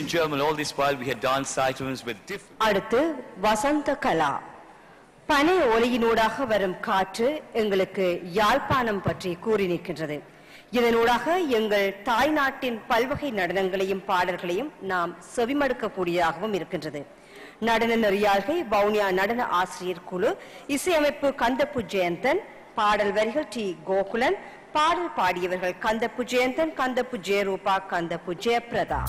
in German. All this while we had dance items with different. அடுத்து வசந்த கலா. பனை ஒலியினூடாக வரும் காற்று எங்களுக்கு யாழ்ப்பாணம் பற்றி கூறி நிற்கின்றது. இதனூடாக எங்கள் தாய்நாட்டின் பல்வகை நடனங்களையும் பாடல்களையும் நாம் செவிமடுக்கக்கூடியதாகவும் இருக்கின்றது. நடன நெறியாள்கை வவுனியா நடன ஆசிரியர் குழு, இசையமைப்பு கந்தப்பு ஜெயந்தன், பாடல் வரிகள் டி கோகுலன், பாடல் பாடியவர்கள் கந்தப்பு ஜெயந்தன், கந்தப்பு ஜெயரூபா, கந்தப்பு ஜெயபிரதா.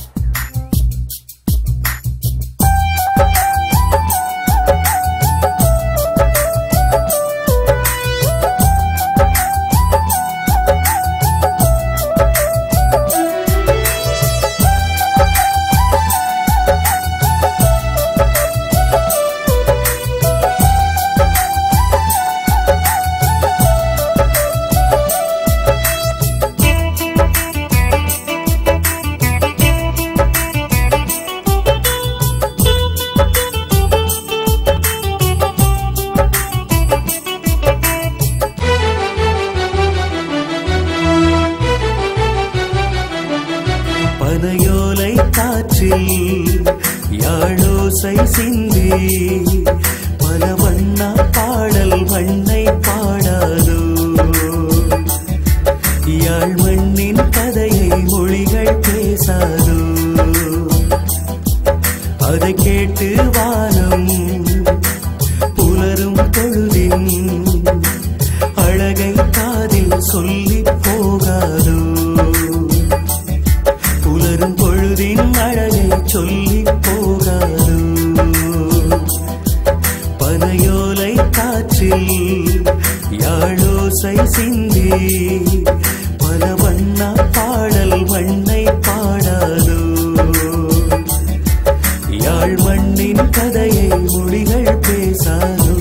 பனையோலை காற்றில் யாழோசை சிந்தி பல வண்ணா பாடல் வண்ணை பாடாதோ, யாழ் மண்ணின் கதையை மொழிகள் பேசாதோ, அதை கேட்டு வானம் புலரும் பொழுதின் அழகை காதில் சொல்லி போகாதோ, புலரும் பொழுதின் அழகை சொல்லி போகாதோ. பனையோலை காற்றில் யாழோசை சிந்தி பல வண்ணா பாடல் வண்ணை பாடாதோ, யாழ் மண்ணின் கதையை மொழிகள் பேசாதோ.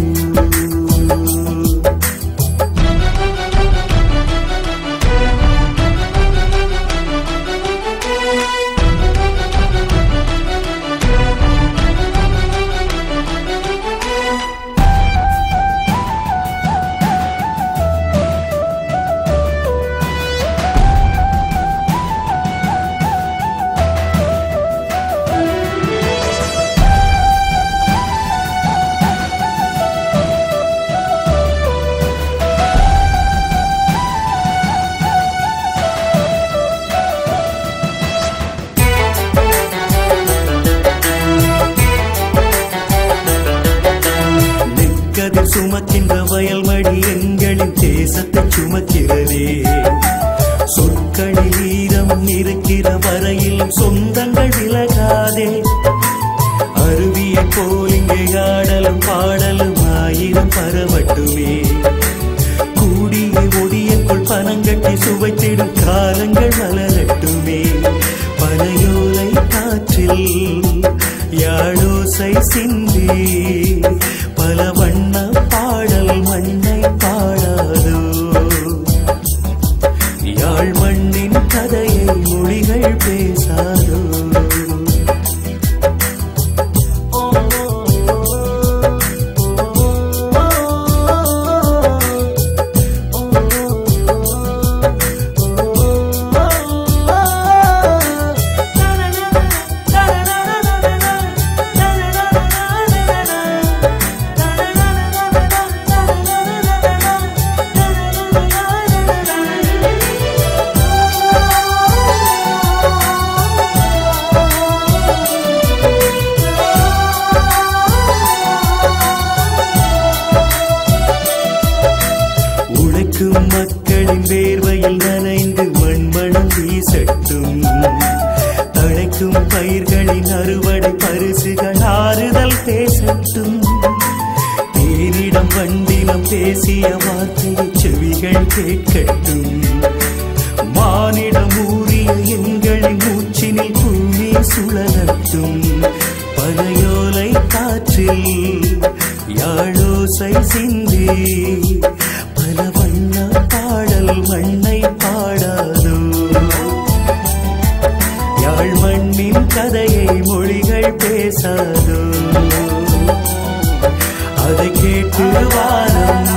சுமக்கின்ற வயல்மடி எங்களின் தேசத்தை சுமக்கிறதே, சொற்களில் ஈரம் இருக்கிற வரையில் சொந்தங்கள் விலகாதே, அருவியை போல் இங்கே ஆடலும் பாடலும் ஆயிரம் பரவட்டுமே, கூடிய ஒடியக்குள் பனங்கட்டி சுவைத்திடும் காலங்கள் மலரட்டுமே. பனையோலை காற்றில் யாழோசை சிந்தி பல வண்ண பாடல் மண்ணை பாடாதோ, யாழ் மண்ணின் கதையை மொழிகள் பேசாதோ. மக்களின் வேர்வையில் நனைந்து மண்மணம் வீசட்டும், தழைக்கும் பயிர்களின் அறுவடை பரிசுகள் ஆறுதல் பேசட்டும், தேனிடம் வண்டினம் பேசிய வார்த்தையை செவிகள் கேட்கட்டும், மானிடம் ஊறிய எங்களின் மூச்சினில் பூமி சுழலட்டும். பனையோலை காற்றில் யாழோசை சிந்தி பல வண்ண பாடல் மண்ணை பாடாதோ, யாழ் மண்ணின் கதையை மொழிகள் பேசாதோ, அதை கேட்டு வாரம்